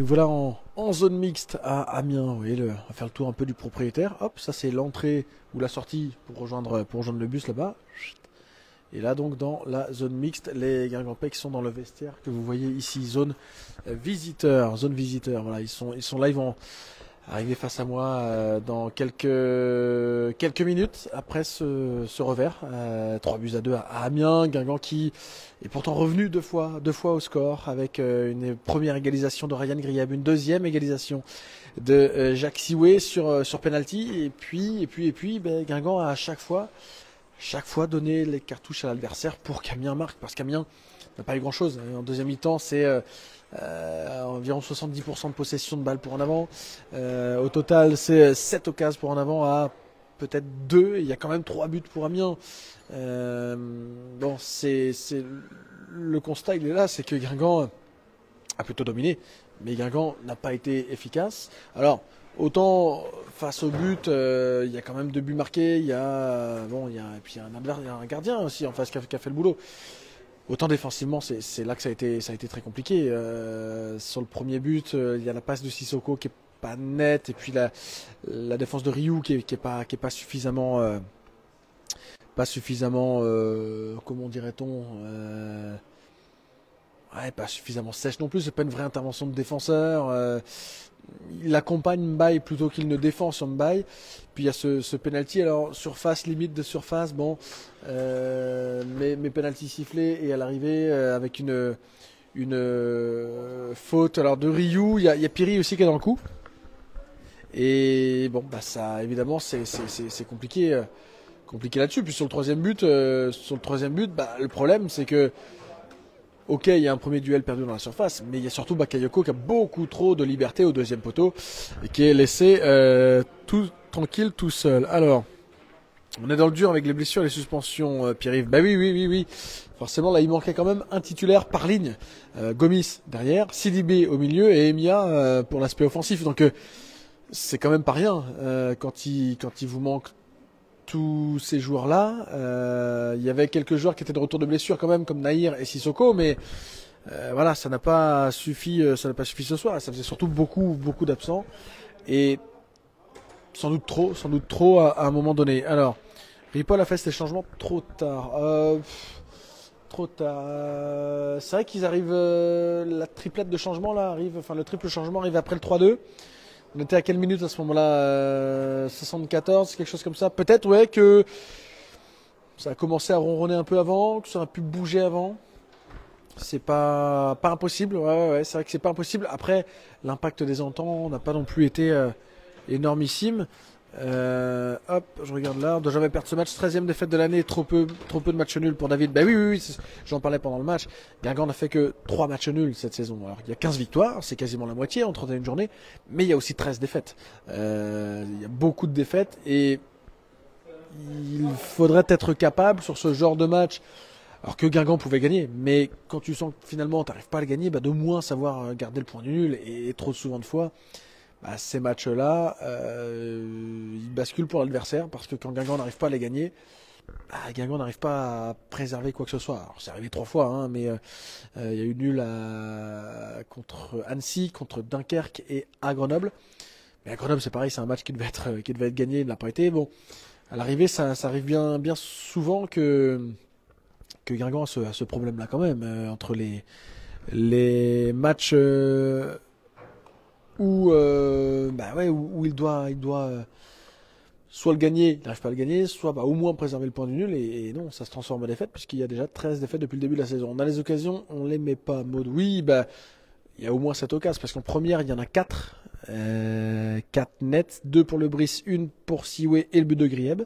Nous voilà en zone mixte à Amiens. Vous voyez, on va faire le tour un peu du propriétaire. Hop, ça c'est l'entrée ou la sortie pour rejoindre le bus là-bas. Et là donc dans la zone mixte, les Guingampais qui sont dans le vestiaire que vous voyez ici, zone visiteur, zone visiteur. Voilà, ils sont là, ils vont arriver face à moi dans quelques minutes après ce revers. 3-2 à Amiens, Guingamp qui est pourtant revenu deux fois au score avec une première égalisation de Ryan Grieb, une deuxième égalisation de Jacques Sioué sur penalty et puis ben, Guingamp a à chaque fois donné les cartouches à l'adversaire pour qu'Amiens marque, parce qu'Amiens n'a pas eu grand chose. En deuxième mi-temps, c'est environ 70% de possession de balles pour en avant. Au total, c'est 7 occasions pour en avant à peut-être 2. Il y a quand même 3 buts pour Amiens. Bon, c'est le constat, il est là, c'est que Guingamp a plutôt dominé, mais Guingamp n'a pas été efficace. Alors, autant face au but, il y a quand même 2 buts marqués, il y a un gardien aussi en face qui a fait le boulot. Autant défensivement, c'est là que ça a été très compliqué. Sur le premier but, il y a la passe de Sissoko qui est pas nette, et puis la défense de Ryu qui est pas suffisamment, comment dirait-on, pas suffisamment sèche non plus. C'est pas une vraie intervention de défenseur. Il accompagne Mbaye plutôt qu'il ne défend sur Mbaye. Puis il y a ce penalty, alors surface, limite de surface, bon, mais penalty sifflé et à l'arrivée avec une faute alors de Ryu. Il y a Piri aussi qui est dans le coup. Et bon, bah ça évidemment c'est compliqué là-dessus. Puis sur le troisième but, bah, le problème c'est que ok, il y a un premier duel perdu dans la surface, mais il y a surtout Bakayoko qui a beaucoup trop de liberté au deuxième poteau et qui est laissé tout tranquille, tout seul. Alors, on est dans le dur avec les blessures et les suspensions, Pierre-Yves. Bah oui. Forcément, là, il manquait quand même un titulaire par ligne. Gomis derrière, Sidibé au milieu et Emia pour l'aspect offensif. Donc, c'est quand même pas rien quand il vous manque tous ces joueurs-là. Il y avait quelques joueurs qui étaient de retour de blessure quand même, comme Nahir et Sissoko, mais voilà, ça n'a pas suffi ce soir. Ça faisait surtout beaucoup d'absents et sans doute trop à un moment donné. Alors, Ripoll a fait ces changements trop tard. C'est vrai qu'ils arrivent, la triplette de changement là arrive, enfin le triple changement arrive après le 3-2. On était à quelle minute à ce moment-là, 74, quelque chose comme ça. Peut-être, ouais, que ça a commencé à ronronner un peu avant, que ça a pu bouger avant. C'est pas impossible. Ouais, c'est vrai que c'est pas impossible. Après, l'impact des entends n'a pas non plus été énormissime. Hop, je regarde là. On doit jamais perdre ce match. 13e défaite de l'année. Trop peu de matchs nuls pour David. Bah oui, j'en parlais pendant le match. Guingamp n'a fait que 3 matchs nuls cette saison. Alors, il y a 15 victoires, c'est quasiment la moitié en 31 journées. Mais il y a aussi 13 défaites. Il y a beaucoup de défaites et il faudrait être capable sur ce genre de match. Alors que Guingamp pouvait gagner, mais quand tu sens que finalement tu n'arrives pas à le gagner, bah, de moins savoir garder le point du nul et trop souvent de fois. Bah, ces matchs-là, ils basculent pour l'adversaire parce que quand Guingamp n'arrive pas à les gagner, bah, Guingamp n'arrive pas à préserver quoi que ce soit. Alors, c'est arrivé 3 fois, hein, mais il y a eu nul contre Annecy, contre Dunkerque et à Grenoble. Mais à Grenoble, c'est pareil, c'est un match qui devait être gagné, il ne l'a pas été. Bon, à l'arrivée, ça arrive bien souvent que Guingamp a ce problème-là quand même entre les matchs. Où il doit soit le gagner, il n'arrive pas à le gagner, soit au moins préserver le point du nul, et non, ça se transforme en défaite, puisqu'il y a déjà 13 défaites depuis le début de la saison. On a les occasions, on les met pas. Maud, oui, il y a au moins 7 occasions, parce qu'en première, il y en a 4. 4 nets, 2 pour le Brice, 1 pour Sioué et le but de Grieb.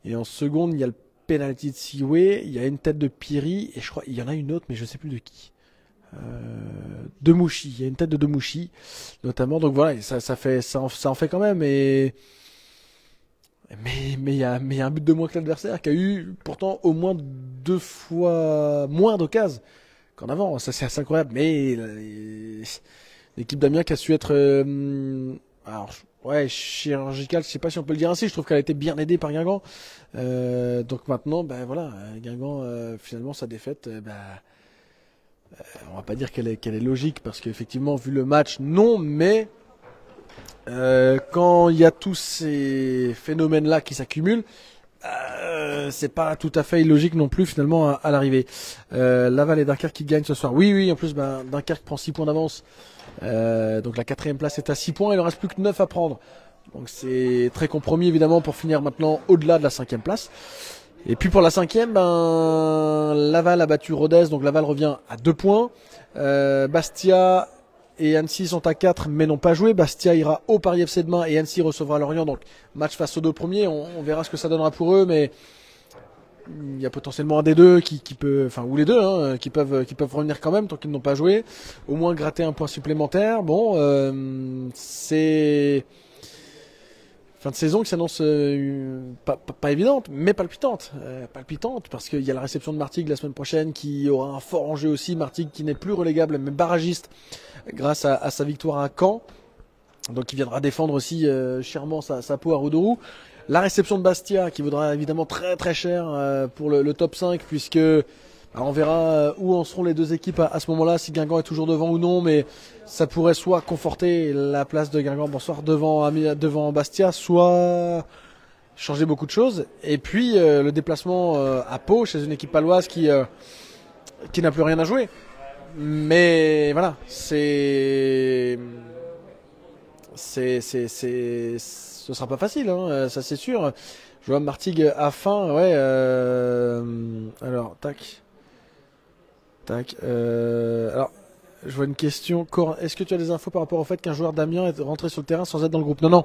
Et en seconde, il y a le penalty de Sioué, il y a une tête de Piri, et je crois il y en a une autre, mais je sais plus de qui. De Mouchi, il y a une tête de Mouchi notamment, donc voilà, ça en fait quand même, mais il y a un but de moins que l'adversaire qui a eu pourtant au moins 2 fois moins d'occasions qu'en avant. Ça c'est assez incroyable, mais l'équipe d'Amiens qui a su être alors ouais, chirurgicale, je sais pas si on peut le dire ainsi. Je trouve qu'elle a été bien aidée par Guingamp, donc maintenant voilà, Guingamp finalement sa défaite, On va pas dire qu'elle est logique parce qu'effectivement, vu le match, non, mais quand il y a tous ces phénomènes-là qui s'accumulent, c'est pas tout à fait illogique non plus finalement à l'arrivée. Laval et Dunkerque qui gagnent ce soir. Oui, en plus Dunkerque prend 6 points d'avance. Donc la 4e place est à 6 points, il ne reste plus que 9 à prendre. Donc c'est très compromis évidemment pour finir maintenant au-delà de la 5e place. Et puis pour la 5e, Laval a battu Rodez, donc Laval revient à 2 points. Bastia et Annecy sont à 4 mais n'ont pas joué. Bastia ira au Paris FC demain et Annecy recevra Lorient. Donc match face aux 2 premiers, on verra ce que ça donnera pour eux, mais il y a potentiellement un des deux qui peut, enfin ou les deux, hein, qui peuvent revenir quand même tant qu'ils n'ont pas joué. Au moins gratter un point supplémentaire. Bon, c'est fin de saison qui s'annonce pas évidente, mais palpitante. Palpitante parce qu'il y a la réception de Martigues la semaine prochaine qui aura un fort enjeu aussi. Martigues qui n'est plus relégable mais barragiste grâce à sa victoire à Caen. Donc il viendra défendre aussi chèrement sa peau à Roudourou. La réception de Bastia qui vaudra évidemment très très cher pour le top 5 puisque on verra où en seront les deux équipes à ce moment-là, si Guingamp est toujours devant ou non, mais ça pourrait soit conforter la place de Guingamp bonsoir devant Bastia, soit changer beaucoup de choses. Et puis le déplacement à Pau chez une équipe paloise qui n'a plus rien à jouer. Mais voilà, ce sera pas facile, hein, ça c'est sûr. Je vois Martigues à fin, ouais. Alors, tac. Alors, je vois une question. Est-ce que tu as des infos par rapport au fait qu'un joueur d'Amiens est rentré sur le terrain sans être dans le groupe? Non.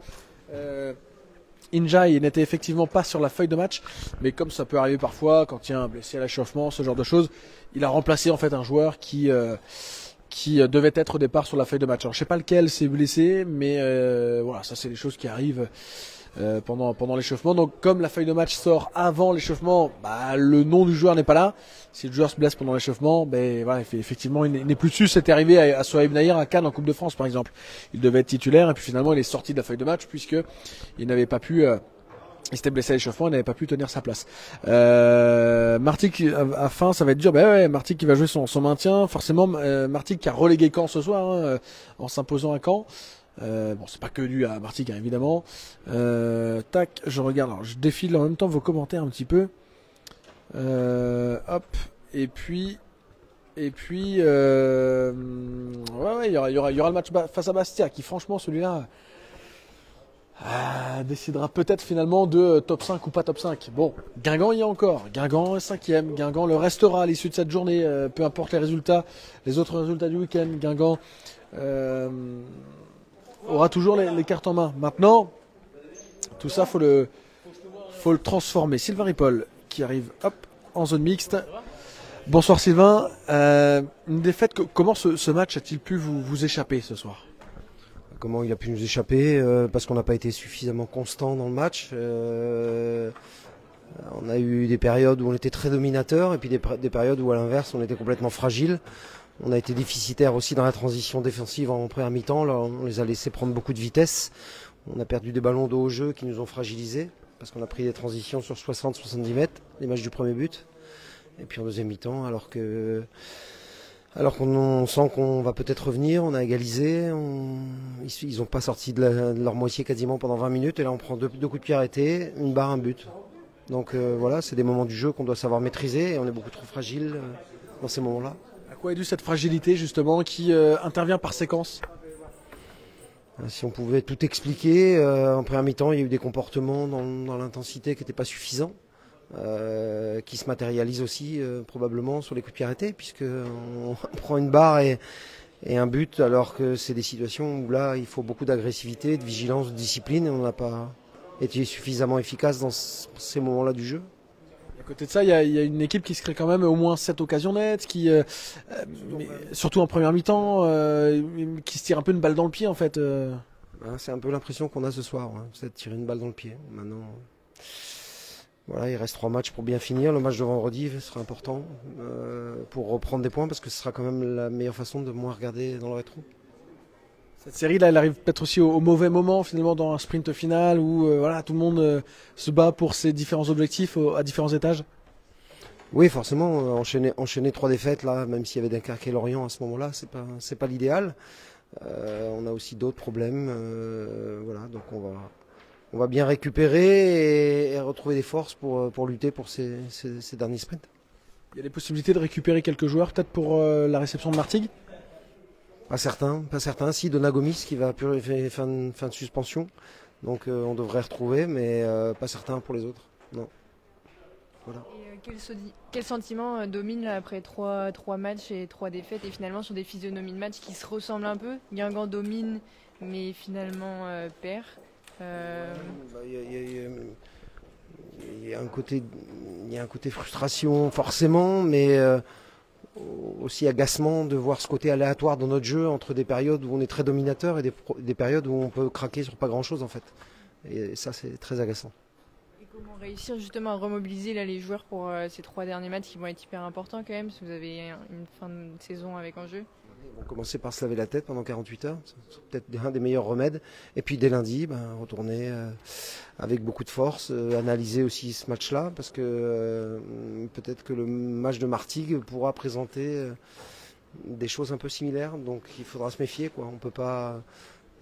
Injay n'était effectivement pas sur la feuille de match, mais comme ça peut arriver parfois quand il y a un blessé à l'échauffement, ce genre de choses, il a remplacé en fait un joueur qui devait être au départ sur la feuille de match. Alors je sais pas lequel s'est blessé, mais voilà, ça c'est des choses qui arrivent pendant l'échauffement. Donc comme la feuille de match sort avant l'échauffement, le nom du joueur n'est pas là. Si le joueur se blesse pendant l'échauffement, voilà, effectivement il n'est plus dessus. C'était arrivé à Sohaib Nahir à Cannes en Coupe de France par exemple. Il devait être titulaire et puis finalement il est sorti de la feuille de match puisque il n'avait pas pu il s'était blessé à l'échauffement, il n'avait pas pu tenir sa place. Martigues à fin, ça va être dur. Ouais, Martigues qui va jouer son maintien. Forcément, Martigues qui a relégué Caen ce soir en s'imposant à Caen. Bon, c'est pas que dû à Martigues, hein, évidemment. Tac, je regarde. Alors, je défile en même temps vos commentaires un petit peu. Hop. Et puis, ouais, il y aura le match face à Bastia, qui franchement, celui-là. Décidera peut-être finalement de top 5 ou pas top 5. Bon, Guingamp y est encore. Guingamp est 5e. Guingamp le restera à l'issue de cette journée. Peu importe les résultats, les autres résultats du week-end. Guingamp aura toujours les cartes en main. Maintenant, tout ça, faut le transformer. Sylvain Ripoll qui arrive en zone mixte. Bonsoir Sylvain. Une défaite, comment ce match a-t-il pu vous échapper ce soir? Comment il a pu nous échapper parce qu'on n'a pas été suffisamment constant dans le match. On a eu des périodes où on était très dominateur et puis des périodes où à l'inverse on était complètement fragile. On a été déficitaire aussi dans la transition défensive en première mi-temps. Là, on les a laissés prendre beaucoup de vitesse. On a perdu des ballons de haut jeu qui nous ont fragilisés parce qu'on a pris des transitions sur 60-70 mètres, les matchs du premier but. Et puis en deuxième mi-temps, alors qu'on sent qu'on va peut-être revenir, on a égalisé, ils n'ont pas sorti de leur moitié quasiment pendant 20 minutes et là on prend deux coups de pied arrêtés, une barre, un but. Donc voilà, c'est des moments du jeu qu'on doit savoir maîtriser et on est beaucoup trop fragile dans ces moments-là. À quoi est due cette fragilité justement qui intervient par séquence? Si on pouvait tout expliquer, en première mi-temps il y a eu des comportements dans l'intensité qui n'étaient pas suffisants. Qui se matérialise aussi probablement sur les coups de pied arrêtés puisqu'on prend une barre et un but alors que c'est des situations où là il faut beaucoup d'agressivité, de vigilance, de discipline et on n'a pas été suffisamment efficace dans ces moments-là du jeu. À côté de ça, il y a une équipe qui se crée quand même au moins 7 occasions nettes, surtout en première mi-temps, qui se tire un peu une balle dans le pied en fait. C'est un peu l'impression qu'on a ce soir, c'est de tirer une balle dans le pied. Maintenant. Voilà, il reste 3 matchs pour bien finir. Le match de vendredi sera important pour reprendre des points parce que ce sera quand même la meilleure façon de moins regarder dans le rétro. Cette série-là, elle arrive peut-être aussi au mauvais moment, finalement, dans un sprint final où voilà, tout le monde se bat pour ses différents objectifs à différents étages. Oui, forcément, enchaîner 3 défaites là, même s'il y avait Dunkerque et Lorient à ce moment-là, c'est pas l'idéal. On a aussi d'autres problèmes, voilà, donc on va bien récupérer et retrouver des forces pour lutter pour ces derniers sprints. Il y a des possibilités de récupérer quelques joueurs, peut-être pour la réception de Martigues? Pas certain. Si Dona Gomis qui va faire fin de suspension, donc on devrait retrouver, mais pas certain pour les autres. Non. Voilà. Et quel sentiment domine là, après 3 matchs et 3 défaites et finalement sur des physionomies de matchs qui se ressemblent un peu? Guingamp domine mais finalement perd. Il y a un côté frustration forcément, mais aussi agacement de voir ce côté aléatoire dans notre jeu entre des périodes où on est très dominateur et des périodes où on peut craquer sur pas grand-chose en fait. Et ça c'est très agaçant. Comment réussir justement à remobiliser là, les joueurs pour ces 3 derniers matchs qui vont être hyper importants quand même, parce que vous avez une fin de saison avec en jeu? Ils vont commencer par se laver la tête pendant 48 heures, c'est peut-être un des meilleurs remèdes. Et puis dès lundi, retourner avec beaucoup de force, analyser aussi ce match-là, parce que peut-être que le match de Martigues pourra présenter des choses un peu similaires, donc il faudra se méfier, quoi. On ne peut pas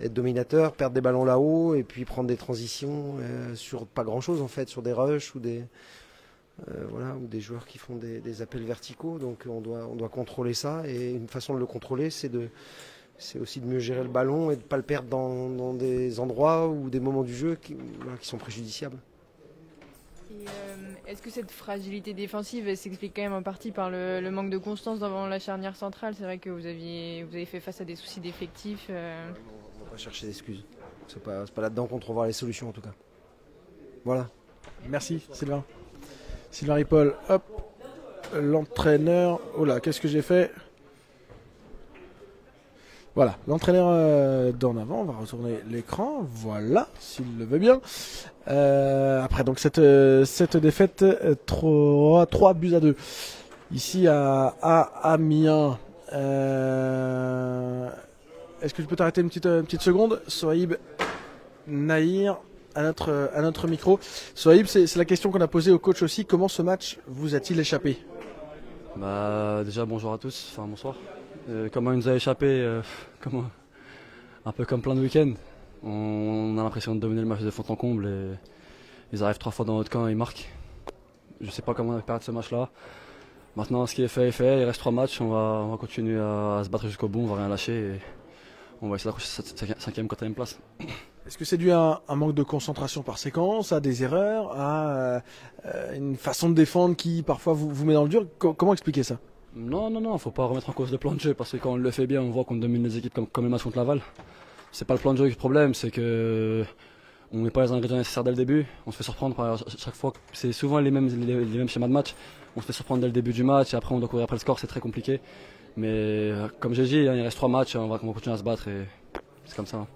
être dominateur, perdre des ballons là-haut et puis prendre des transitions sur pas grand-chose en fait, sur des rushs ou ou des joueurs qui font des appels verticaux. Donc on doit contrôler ça, et une façon de le contrôler, c'est aussi de mieux gérer le ballon et de ne pas le perdre dans des endroits ou des moments du jeu qui sont préjudiciables. Et est-ce que cette fragilité défensive s'explique quand même en partie par le manque de constance dans la charnière centrale? C'est vrai que vous avez fait face à des soucis d'effectifs. On va pas chercher d'excuses. C'est pas là-dedans qu'on trouvera les solutions en tout cas. Voilà. Merci Sylvain. Sylvain Ripoll, hop, l'entraîneur. Oh là, qu'est-ce que j'ai fait? Voilà, l'entraîneur d'en avant, on va retourner l'écran, voilà, s'il le veut bien. Après donc cette défaite, 3 buts à 2. Ici à Amiens. Est-ce que je peux t'arrêter une petite seconde? Sohaib Nahir à notre micro. Sohaib, c'est la question qu'on a posée au coach aussi. Comment ce match vous a-t-il échappé? Déjà bonjour à tous, enfin bonsoir. Comment il nous a échappé, un peu comme plein de week-ends. On a l'impression de dominer le match de fond en comble et ils arrivent 3 fois dans notre camp et ils marquent. Je ne sais pas comment on a perdu ce match-là. Maintenant, ce qui est fait est fait. Il reste 3 matchs. On va continuer à se battre jusqu'au bout. On va rien lâcher et on va essayer d'accrocher cette 5e, 4e place. Est-ce que c'est dû à un manque de concentration par séquence, à des erreurs, à une façon de défendre qui parfois vous met dans le dur? Comment expliquer ça? Non, faut pas remettre en cause le plan de jeu parce que quand on le fait bien, on voit qu'on domine les équipes comme le match contre Laval. C'est pas le plan de jeu qui est le problème, c'est que on met pas les ingrédients nécessaires dès le début. On se fait surprendre par chaque fois. C'est souvent les mêmes schémas de match. On se fait surprendre dès le début du match et après on doit courir après le score, c'est très compliqué. Mais comme j'ai dit, il reste 3 matchs, on va continuer à se battre et c'est comme ça.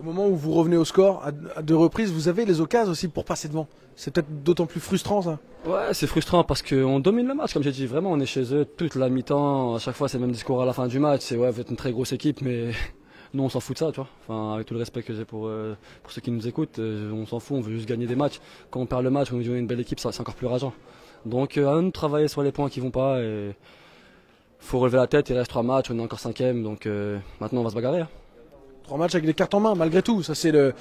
Au moment où vous revenez au score, à 2 reprises, vous avez les occasions aussi pour passer devant. C'est peut-être d'autant plus frustrant ça? Ouais, c'est frustrant parce qu'on domine le match, comme j'ai dit. Vraiment, on est chez eux toute la mi-temps. À chaque fois, c'est le même discours à la fin du match. C'est ouais, vous êtes une très grosse équipe, mais nous, on s'en fout de ça, tu vois. Enfin, avec tout le respect que j'ai pour ceux qui nous écoutent, on s'en fout, on veut juste gagner des matchs. Quand on perd le match, on nous dit on est une belle équipe, c'est encore plus rageant. Donc, à nous de travailler sur les points qui vont pas. Et faut relever la tête, il reste 3 matchs, on est encore 5e, donc maintenant, on va se bagarrer. Hein. 3 matchs avec des cartes en main, malgré tout. Ça, c'est le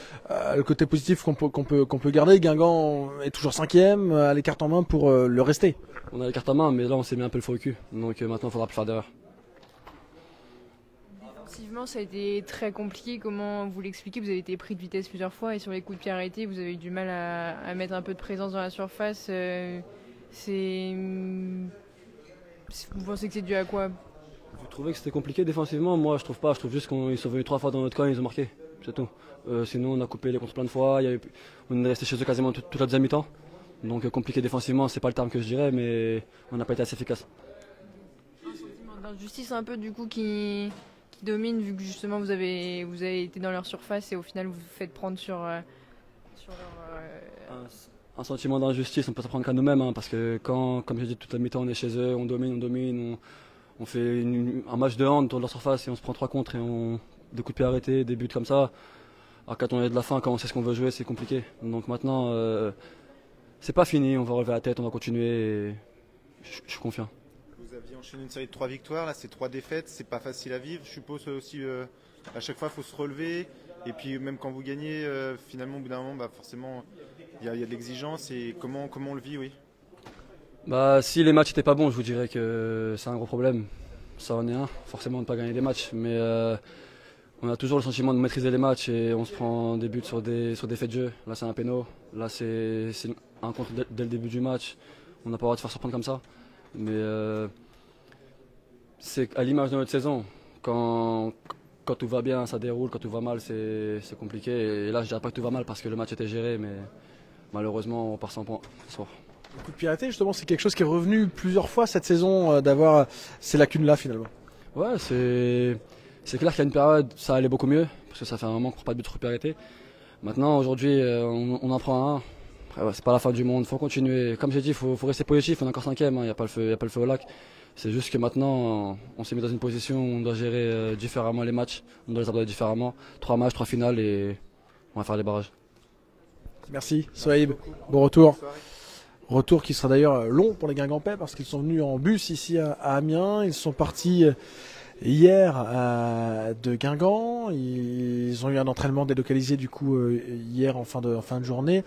côté positif qu'on peut garder. Guingamp est toujours 5e, a les cartes en main pour le rester. On a les cartes en main, mais là, on s'est mis un peu le faux au cul. Donc maintenant, il faudra plus faire d'erreurs. Défensivement, ça a été très compliqué. Comment vous l'expliquez? Vous avez été pris de vitesse plusieurs fois et sur les coups de pied arrêtés, vous avez eu du mal à mettre un peu de présence dans la surface. Vous pensez que c'est dû à quoi? Vous trouvez que c'était compliqué défensivement? Moi, je trouve pas. Je trouve juste qu'ils sont venus 3 fois dans notre camp et ils ont marqué. C'est tout. Sinon, on a coupé les comptes plein de fois. On est resté chez eux quasiment toute la deuxième mi-temps. Donc, compliqué défensivement, c'est pas le terme que je dirais, mais on n'a pas été assez efficace. Un sentiment d'injustice un peu du coup qui domine, vu que justement vous avez été dans leur surface et au final vous vous faites prendre sur leur. Un sentiment d'injustice, on peut s'en prendre qu'à nous-mêmes, hein, parce que comme je dis, toute la mi-temps, on est chez eux, on domine. On fait un match de hand autour de leur surface et on se prend 3 contre et des coups de pied arrêtés, des buts comme ça. Alors quand on est de la fin, quand on sait ce qu'on veut jouer, c'est compliqué. Donc maintenant, c'est pas fini, on va relever la tête, on va continuer. je suis confiant. Vous aviez enchaîné une série de 3 victoires, là c'est 3 défaites, c'est pas facile à vivre. Je suppose aussi à chaque fois il faut se relever. Et puis même quand vous gagnez, finalement au bout d'un moment, forcément il y a de l'exigence. Et comment on le vit, oui. Si les matchs n'étaient pas bons, je vous dirais que c'est un gros problème. Ça en est un, forcément de ne pas gagner des matchs. Mais on a toujours le sentiment de maîtriser les matchs et on se prend des buts sur des faits de jeu. Là c'est un péno, là c'est un contre dès le début du match. On n'a pas le droit de se faire surprendre comme ça. Mais c'est à l'image de notre saison. Quand tout va bien, ça déroule. Quand tout va mal, c'est compliqué. Et là, je ne dirais pas que tout va mal parce que le match était géré. Mais malheureusement, on part sans points ce soir. Le coup de pied arrêté, justement, c'est quelque chose qui est revenu plusieurs fois cette saison, d'avoir ces lacunes-là finalement. Ouais, c'est clair qu'il y a une période, ça allait beaucoup mieux. Parce que ça fait un moment qu'on ne prend pas de but sur coup de pied arrêté. Maintenant, aujourd'hui, on en prend un. Après, c'est pas la fin du monde, il faut continuer. Comme j'ai dit, il faut rester positif, on est encore 5e, il n'y a pas le feu au lac. C'est juste que maintenant, on s'est mis dans une position où on doit gérer différemment les matchs, on doit les aborder différemment. 3 matchs, 3 finales et on va faire les barrages. Merci, Sohaib. Bon retour. Retour qui sera d'ailleurs long pour les Guingampais parce qu'ils sont venus en bus ici à Amiens. Ils sont partis hier de Guingamp. Ils ont eu un entraînement délocalisé du coup hier en fin de journée.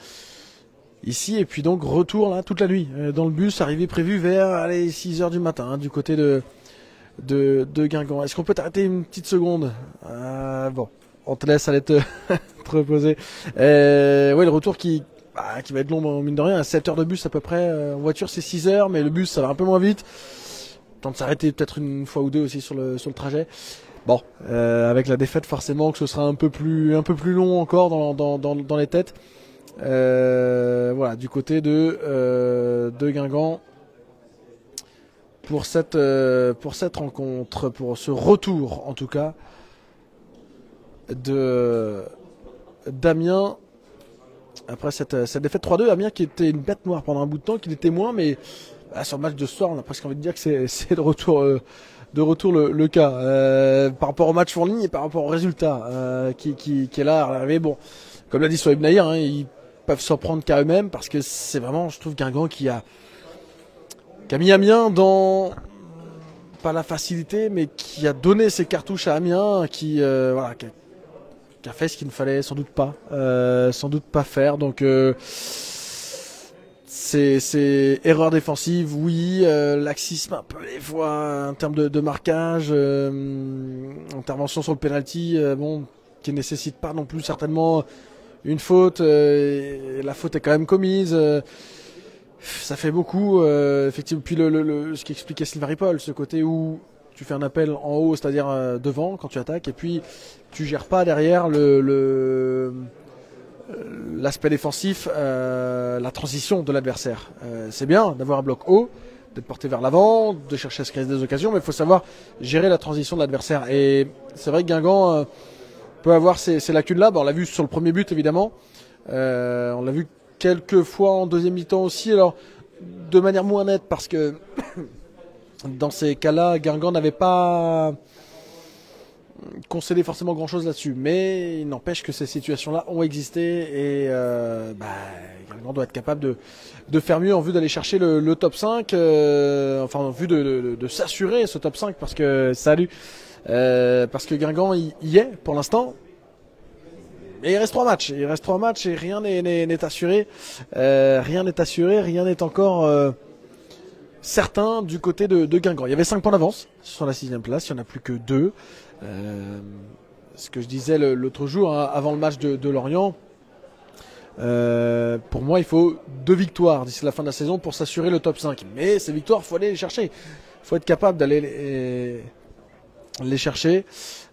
Ici, et puis donc retour là toute la nuit dans le bus, arrivé prévu vers 6h du matin du côté de Guingamp. Est-ce qu'on peut t'arrêter une petite seconde? Bon, on te laisse aller te reposer. Ouais, le retour qui va être long, mine de rien, à 7 heures de bus à peu près. En voiture c'est 6 heures, mais le bus ça va un peu moins vite. Temps de s'arrêter peut-être une fois ou deux aussi sur le trajet. Bon, avec la défaite forcément que ce sera un peu plus long encore dans les têtes. Voilà, du côté de Guingamp pour cette rencontre, pour ce retour en tout cas d'Amiens après cette défaite 3-2. Amiens qui était une bête noire pendant un bout de temps, qui l'était moins, mais sur le match de ce soir on a presque envie de dire que c'est de retour le cas par rapport au match fourni et par rapport au résultat qui est là à l'arrivée. Bon, comme l'a dit Sohaib Nahir, ils peuvent s'en prendre qu'à eux-mêmes parce que c'est vraiment, je trouve, Guingamp qui a mis Amiens dans, pas la facilité, mais qui a donné ses cartouches à Amiens, qui a fait ce qu'il ne fallait sans doute pas faire. Donc c'est erreur défensive, oui, laxisme un peu des fois en termes de marquage, intervention sur le penalty, qui ne nécessite pas non plus certainement une faute, la faute est quand même commise. Ça fait beaucoup, effectivement. Puis ce qui expliquait Sylvain Ripoll, ce côté où tu fais un appel en haut, c'est-à-dire devant quand tu attaques, et puis tu gères pas derrière l'aspect défensif, la transition de l'adversaire. C'est bien d'avoir un bloc haut, d'être porté vers l'avant, de chercher à se créer des occasions, mais il faut savoir gérer la transition de l'adversaire. Et c'est vrai que Guingamp peut avoir ces lacunes-là. On l'a vu sur le premier but évidemment, on l'a vu quelques fois en deuxième mi-temps aussi, alors de manière moins nette parce que dans ces cas-là Guingamp n'avait pas concédé forcément grand-chose là-dessus, mais il n'empêche que ces situations-là ont existé et Guingamp doit être capable de faire mieux en vue d'aller chercher le top 5, en vue de s'assurer ce top 5 parce que parce que Guingamp y est pour l'instant. Et il reste 3 matchs. Et rien n'est assuré. Rien n'est encore certain du côté de Guingamp. Il y avait 5 points d'avance sur la 6e place. Il n'y en a plus que 2. Ce que je disais l'autre jour, avant le match de Lorient, pour moi, il faut 2 victoires d'ici la fin de la saison pour s'assurer le top 5. Mais ces victoires, il faut aller les chercher. Il faut être capable d'aller les chercher.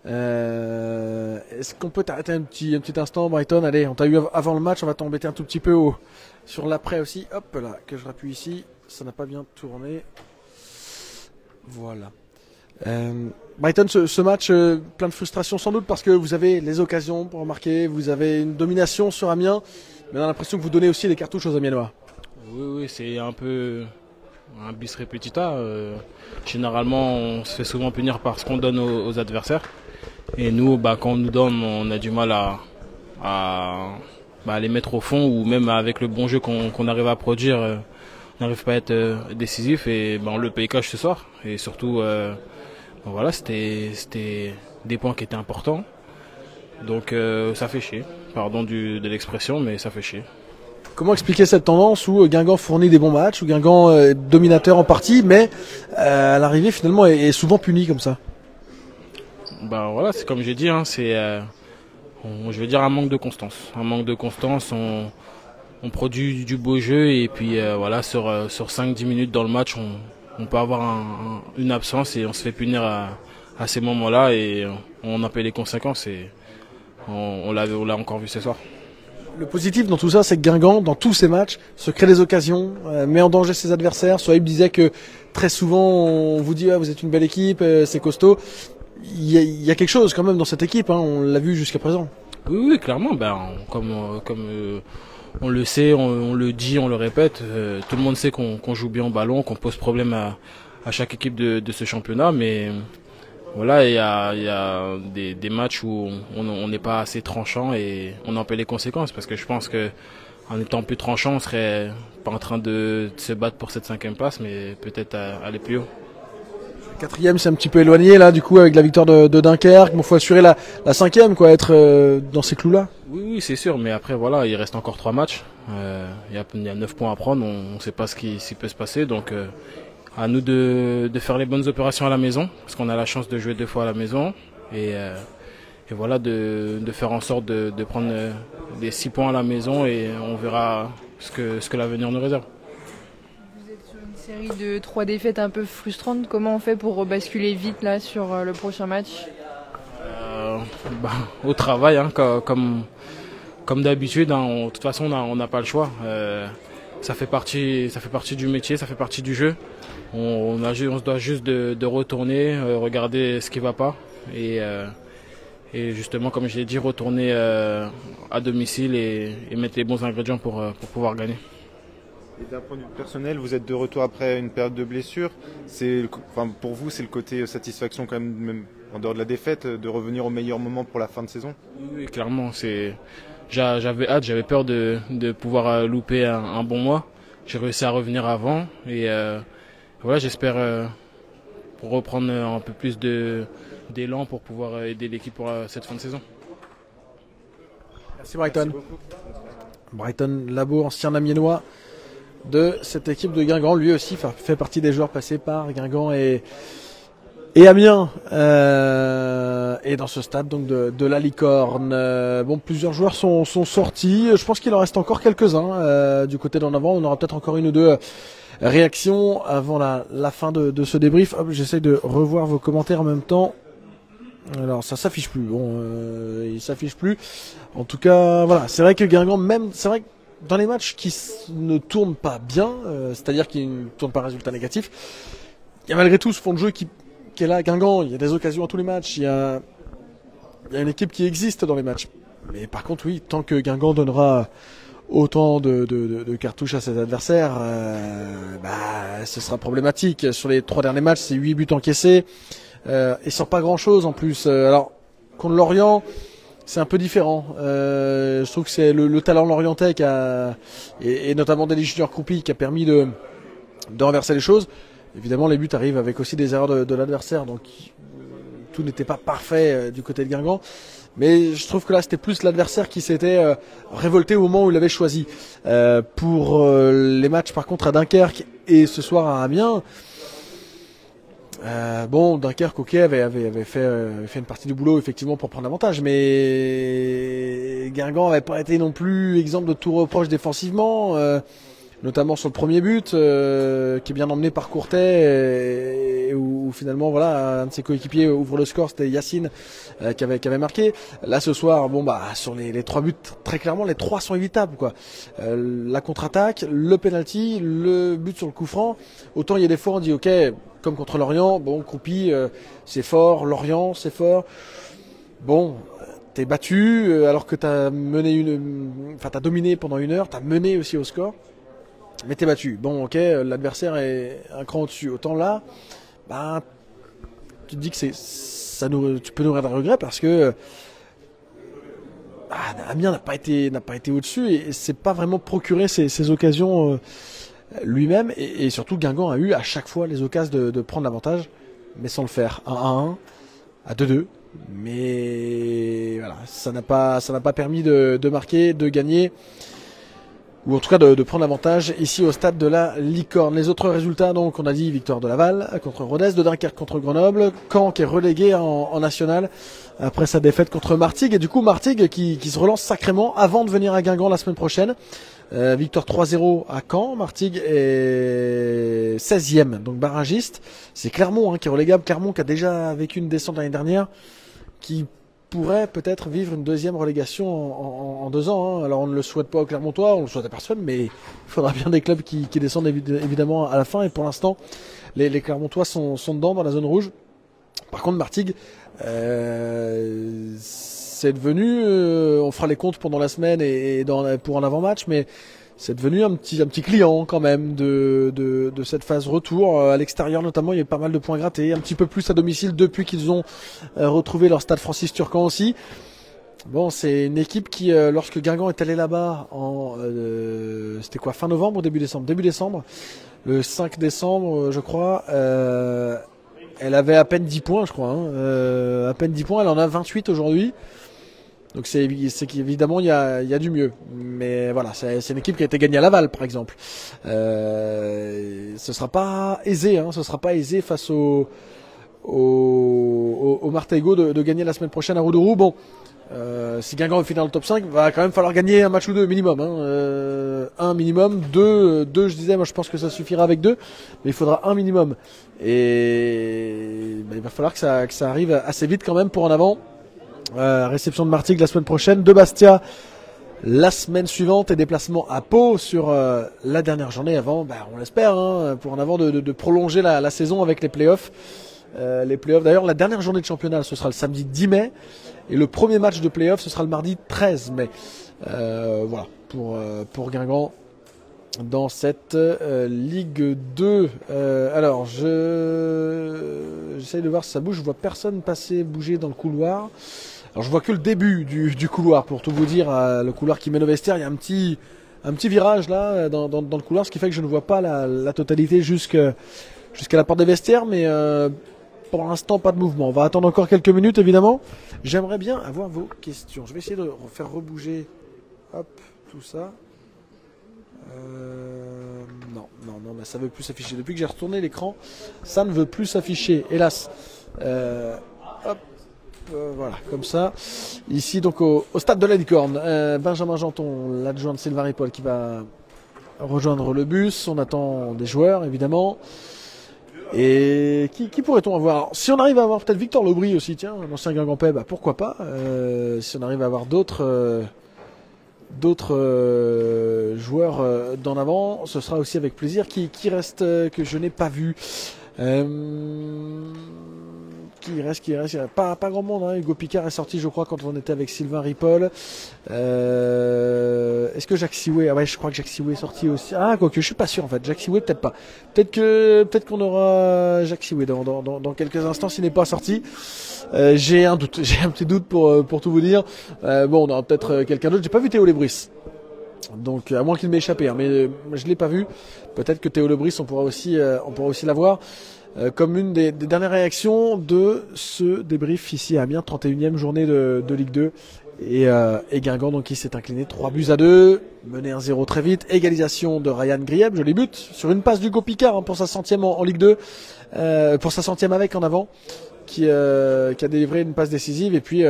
Est-ce qu'on peut t'arrêter un petit instant, Brighton? Allez, on t'a eu avant le match, on va t'embêter un tout petit peu sur l'après aussi. Hop là, que je rappuie ici, ça n'a pas bien tourné. Voilà. Brighton, ce match, plein de frustration sans doute parce que vous avez les occasions pour marquer, vous avez une domination sur Amiens, mais on a l'impression que vous donnez aussi les cartouches aux Amiennois. Oui, c'est un peu un bis repetita. Généralement, on se fait souvent punir par ce qu'on donne aux adversaires. Et nous, quand on nous donne, on a du mal à les mettre au fond, ou même avec le bon jeu qu'on arrive à produire, n'arrive pas à être décisif et on le paye cash ce soir. Et surtout, voilà, c'était des points qui étaient importants. Donc ça fait chier. Pardon de l'expression, mais ça fait chier. Comment expliquer cette tendance où Guingamp fournit des bons matchs, où Guingamp est dominateur en partie, mais à l'arrivée finalement est souvent puni comme ça? Voilà, c'est comme j'ai dit, hein, je vais dire un manque de constance. Un manque de constance, on produit du beau jeu et puis voilà, sur 5-10 minutes dans le match, on peut avoir une absence et on se fait punir à ces moments-là et on en paie les conséquences et on l'a encore vu ce soir. Le positif dans tout ça, c'est que Guingamp, dans tous ses matchs, se crée des occasions, met en danger ses adversaires. Sohaib disait que très souvent, on vous dit vous êtes une belle équipe, c'est costaud. Il y a quelque chose quand même dans cette équipe, hein, on l'a vu jusqu'à présent. Oui, clairement. Comme on le sait, on le dit, on le répète, tout le monde sait qu'on joue bien au ballon, qu'on pose problème à chaque équipe de ce championnat, mais voilà, il y a des matchs où on n'est pas assez tranchant et on en paie les conséquences parce que je pense que en étant plus tranchant, on serait pas en train de se battre pour cette 5e place, mais peut-être aller plus haut. 4e, c'est un petit peu éloigné là, du coup, avec la victoire de Dunkerque. Bon, faut assurer la 5e, quoi, être dans ces clous-là. Oui, c'est sûr, mais après voilà, il reste encore 3 matchs. Il y a 9 points à prendre, on ne sait pas ce qui peut se passer, donc. À nous de faire les bonnes opérations à la maison, parce qu'on a la chance de jouer 2 fois à la maison. Et voilà, de faire en sorte de prendre les 6 points à la maison et on verra ce que l'avenir nous réserve. Vous êtes sur une série de 3 défaites un peu frustrantes. Comment on fait pour rebasculer vite là sur le prochain match? Au travail, hein, comme d'habitude, hein, de toute façon on n'a pas le choix. Ça fait partie du métier, ça fait partie du jeu. On se doit juste de retourner, regarder ce qui ne va pas et justement, comme je l'ai dit, retourner à domicile et mettre les bons ingrédients pour pouvoir gagner. Et d'un point de vue personnel, vous êtes de retour après une période de blessure. Pour vous, c'est le côté satisfaction quand même en dehors de la défaite, de revenir au meilleur moment pour la fin de saison? Oui, clairement. J'avais hâte, j'avais peur de pouvoir louper un bon mois. J'ai réussi à revenir avant et voilà, j'espère reprendre un peu plus d'élan pour pouvoir aider l'équipe pour cette fin de saison. Merci Brighton. Brighton Labo, ancien amiénois de cette équipe de Guingamp, lui aussi fait partie des joueurs passés par Guingamp et Amiens et dans ce stade donc de la Licorne. Plusieurs joueurs sont sortis. Je pense qu'il en reste encore quelques-uns du côté d'en avant. On aura peut-être encore une ou deux réactions avant la fin de ce débrief. J'essaie de revoir vos commentaires en même temps. Alors ça s'affiche plus. Il s'affiche plus. En tout cas, voilà. C'est vrai que Guingamp, c'est vrai que dans les matchs qui ne tournent pas bien, c'est-à-dire qui ne tournent pas résultat négatif, il y a malgré tout ce fond de jeu qui est là. Guingamp, il y a des occasions à tous les matchs. Il y a une équipe qui existe dans les matchs. Mais par contre, oui, tant que Guingamp donnera autant de cartouches à ses adversaires, ce sera problématique. Sur les 3 derniers matchs, c'est 8 buts encaissés et sans pas grand-chose en plus. Alors, contre Lorient, c'est un peu différent. Je trouve que c'est le talent lorientais et notamment Delis Junior Kroupi qui a permis de renverser les choses. Évidemment, les buts arrivent avec aussi des erreurs de l'adversaire, donc tout n'était pas parfait du côté de Guingamp. Mais je trouve que là, c'était plus l'adversaire qui s'était révolté au moment où il avait choisi. Pour les matchs, par contre, à Dunkerque et ce soir à Amiens, Dunkerque, ok, avait fait une partie du boulot effectivement pour prendre l'avantage, mais Guingamp n'avait pas été non plus exemple de tout reproche défensivement. Notamment sur le premier but qui est bien emmené par Courtet et où finalement voilà un de ses coéquipiers ouvre le score, c'était Yacine qui avait marqué. Là ce soir sur les 3 buts, très clairement les 3 sont évitables quoi. La contre-attaque, le penalty, le but sur le coup franc. Autant il y a des fois on dit ok, comme contre Lorient, Kroupi c'est fort, Lorient c'est fort. T'es battu alors que t'as dominé pendant 1 heure, t'as mené aussi au score. Mais t'es battu. L'adversaire est un cran au-dessus. Autant là, tu te dis que tu peux nourrir d'un regret parce que Amiens n'a pas été au-dessus et c'est pas vraiment procuré ces occasions lui-même. Et surtout, Guingamp a eu à chaque fois les occasions de prendre l'avantage, mais sans le faire. 1-1, à 2-2. Mais voilà, ça n'a pas permis de marquer, de gagner, ou en tout cas de prendre l'avantage ici au stade de la Licorne. Les autres résultats, donc on a dit victoire de Laval contre Rodez, de Dunkerque contre Grenoble, Caen qui est relégué en national après sa défaite contre Martigues, et du coup Martigues qui se relance sacrément avant de venir à Guingamp la semaine prochaine. Victoire 3-0 à Caen, Martigues est 16e, donc barragiste. C'est Clermont qui est relégable, Clermont qui a déjà vécu une descente l'année dernière, qui pourrait peut-être vivre une deuxième relégation en 2 ans. Alors on ne le souhaite pas aux Clermontois, on le souhaite à personne, mais il faudra bien des clubs qui descendent évidemment à la fin. Et pour l'instant, les Clermontois sont dedans dans la zone rouge. Par contre, Martigues, c'est devenu, on fera les comptes pendant la semaine pour un avant-match, mais c'est devenu un petit client quand même de cette phase retour. À l'extérieur notamment, il y a eu pas mal de points grattés, un petit peu plus à domicile depuis qu'ils ont retrouvé leur stade Francis Turcan aussi. Bon, c'est une équipe qui, lorsque Guingamp est allé là-bas c'était quoi, fin novembre ou début décembre? Début décembre, le 5 décembre je crois, elle avait à peine 10 points je crois, à peine 10 points, elle en a 28 aujourd'hui. Donc c'est qu'évidemment il y a du mieux, mais voilà, c'est une équipe qui a été gagnée à Laval par exemple. Ce sera pas aisé, ce sera pas aisé face au Martigues de gagner la semaine prochaine à Roux-de-Roux. Bon, si Guingamp est final dans le top 5, va quand même falloir gagner un match ou deux minimum, un minimum, deux je disais, moi je pense que ça suffira avec 2, mais il faudra un minimum, et il va falloir que ça arrive assez vite quand même pour en avant. Réception de Martigues la semaine prochaine, de Bastia la semaine suivante, et déplacement à Pau sur la dernière journée avant, on l'espère, pour en avant de prolonger la saison avec les playoffs. Les playoffs, d'ailleurs, la dernière journée de championnat ce sera le samedi 10 mai, et le premier match de playoffs ce sera le mardi 13 mai. Voilà pour Guingamp dans cette Ligue 2. Alors j'essaye de voir si ça bouge, je vois personne bouger dans le couloir. Alors je vois que le début du couloir, pour tout vous dire, le couloir qui mène au vestiaire. Il y a un petit virage là dans le couloir, ce qui fait que je ne vois pas la totalité jusqu'à la porte des vestiaires, mais pour l'instant pas de mouvement. On va attendre encore quelques minutes évidemment. J'aimerais bien avoir vos questions. Je vais essayer de faire rebouger tout ça. Non, mais ça veut plus s'afficher. Depuis que j'ai retourné l'écran, ça ne veut plus s'afficher, hélas. Voilà, comme ça. Ici donc au stade de la Licorne, Benjamin Janton, l'adjoint de Sylvain Ripoll, qui va rejoindre le bus. On attend des joueurs évidemment. Et qui pourrait-on avoir? Alors, si on arrive à avoir peut-être Victor Lobry aussi, tiens, un ancien Guingampais, pourquoi pas. Si on arrive à avoir d'autres joueurs d'en avant, ce sera aussi avec plaisir. Qui reste que je n'ai pas vu? Qui reste, il n'y a pas grand monde, Hugo Picard est sorti je crois quand on était avec Sylvain Ripoll. Est-ce que Jacques Sioué, je crois que Jacques Sioué est sorti aussi. Quoique je suis pas sûr en fait, Jacques Sioué peut-être pas. Peut-être qu'on aura Jacques Sioué dans quelques instants s'il n'est pas sorti. J'ai un doute, j'ai un petit doute pour tout vous dire. On aura peut-être quelqu'un d'autre. J'ai pas vu Théo Lebris, donc à moins qu'il m'ait échappé, mais je l'ai pas vu. Peut-être que Théo Lebris on pourra aussi l'avoir. Comme une des dernières réactions de ce débrief ici à Amiens, 31e journée de Ligue 2, et Guingamp donc qui s'est incliné 3-2, mené 1-0 très vite, égalisation de Ryan Grieb, joli but sur une passe d'Hugo Picard pour sa 100e en Ligue 2, pour sa 100e avec en avant, qui a délivré une passe décisive, et puis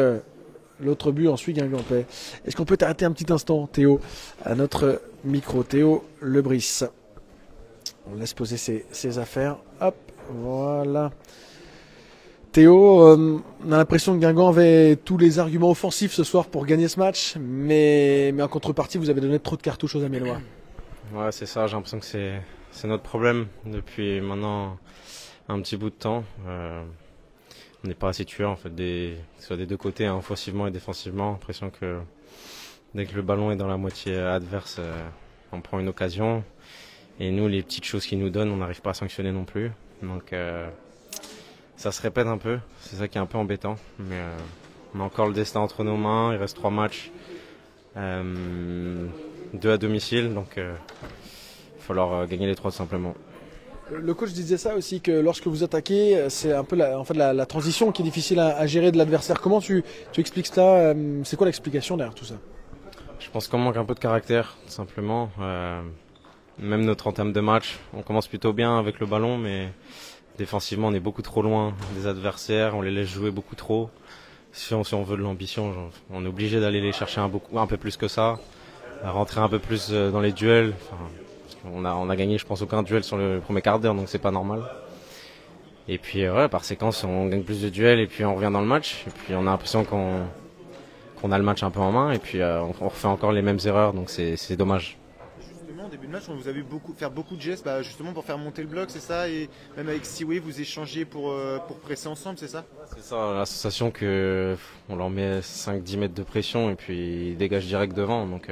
l'autre but ensuite Guingampais. Est-ce qu'on peut t'arrêter un petit instant, Théo, à notre micro? Théo Lebris, on laisse poser ses affaires, hop. Voilà. Théo, on a l'impression que Guingamp avait tous les arguments offensifs ce soir pour gagner ce match, mais en contrepartie, vous avez donné trop de cartouches aux Amiénois. Ouais, c'est ça, j'ai l'impression que c'est notre problème depuis maintenant un petit bout de temps. On n'est pas assez tueur en fait, que ce soit des deux côtés, offensivement et défensivement. J'ai l'impression que dès que le ballon est dans la moitié adverse, on prend une occasion. Et nous, les petites choses qu'ils nous donnent, on n'arrive pas à sanctionner non plus. Donc ça se répète un peu, c'est ça qui est un peu embêtant. Mais on a encore le destin entre nos mains, il reste 3 matchs, 2 à domicile. Donc il falloir gagner les 3 tout simplement. Le coach disait ça aussi, que lorsque vous attaquez, c'est un peu la transition qui est difficile à gérer de l'adversaire. Comment tu expliques ça? C'est quoi l'explication derrière tout ça? Je pense qu'on manque un peu de caractère, tout simplement. Même notre entame de match, on commence plutôt bien avec le ballon, mais défensivement, on est beaucoup trop loin des adversaires, on les laisse jouer beaucoup trop. Si on veut de l'ambition, on est obligé d'aller les chercher un peu plus que ça, à rentrer un peu plus dans les duels. Enfin, on a gagné, je pense, aucun duel sur le premier quart d'heure, donc c'est pas normal. Et puis, par séquence, on gagne plus de duels et puis on revient dans le match. Et puis on a l'impression qu'on a le match un peu en main et puis on refait encore les mêmes erreurs, donc c'est dommage. Justement, au début de match, on vous a vu faire beaucoup de gestes justement pour faire monter le bloc, c'est ça? Et même avec Siwe, vous échangez pour presser ensemble, c'est ça? C'est ça, la sensation qu'on leur met 5-10 mètres de pression et puis ils dégagent direct devant. Donc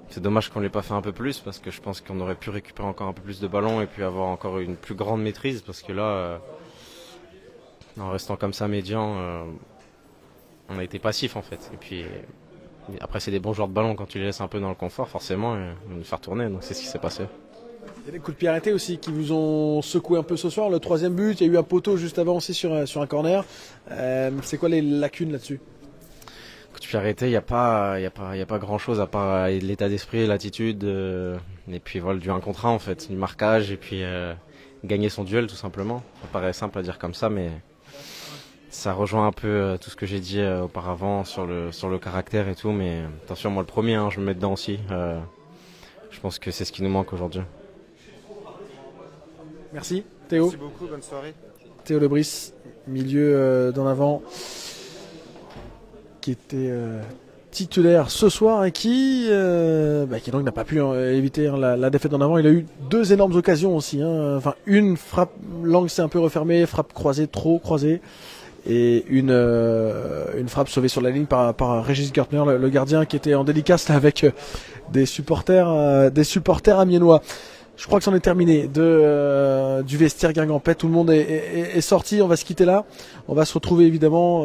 c'est dommage qu'on ne l'ait pas fait un peu plus parce que je pense qu'on aurait pu récupérer encore un peu plus de ballons et puis avoir encore une plus grande maîtrise parce que là, en restant comme ça médian, on a été passif en fait. Et puis après c'est des bons joueurs de ballon, quand tu les laisses un peu dans le confort forcément, ils vont nous faire tourner, donc c'est ce qui s'est passé. Il y a des coups de pied arrêtés aussi qui vous ont secoué un peu ce soir. Le 3e but, il y a eu un poteau juste avant aussi sur un corner. C'est quoi les lacunes là-dessus? Coup de pied arrêté, il n'y a pas grand chose à part l'état d'esprit, l'attitude, et puis voilà, du 1 contre 1 en fait, du marquage et puis gagner son duel tout simplement. Ça paraît simple à dire comme ça, mais ça rejoint un peu tout ce que j'ai dit auparavant sur le caractère et tout, mais attention, moi le premier, je me mets dedans aussi. Je pense que c'est ce qui nous manque aujourd'hui. Merci Théo. Merci beaucoup, bonne soirée. Théo Lebris, milieu d'en avant, qui était titulaire ce soir et qui donc n'a pas pu éviter la défaite d'en avant. Il a eu 2 énormes occasions aussi. Enfin, une frappe, l'angle s'est un peu refermé, frappe croisée, trop croisée. Et une frappe sauvée sur la ligne par Régis Gertner, le gardien qui était en dédicace là, avec des supporters amiénois. Je crois que c'en est terminé du vestiaire Guingampais. Tout le monde est sorti. On va se quitter là. On va se retrouver évidemment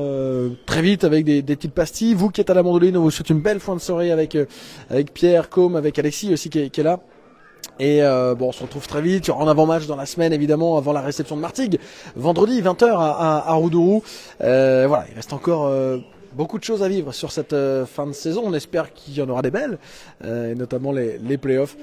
très vite avec des petites pastilles. Vous qui êtes à la Mandoline, on vous souhaite une belle fin de soirée avec Pierre, Com, avec Alexis aussi qui est là. Et on se retrouve très vite. Il y aura un avant-match dans la semaine évidemment avant la réception de Martigues, vendredi 20h à Roudourou. Voilà, il reste encore beaucoup de choses à vivre sur cette fin de saison. On espère qu'il y en aura des belles, et notamment les playoffs.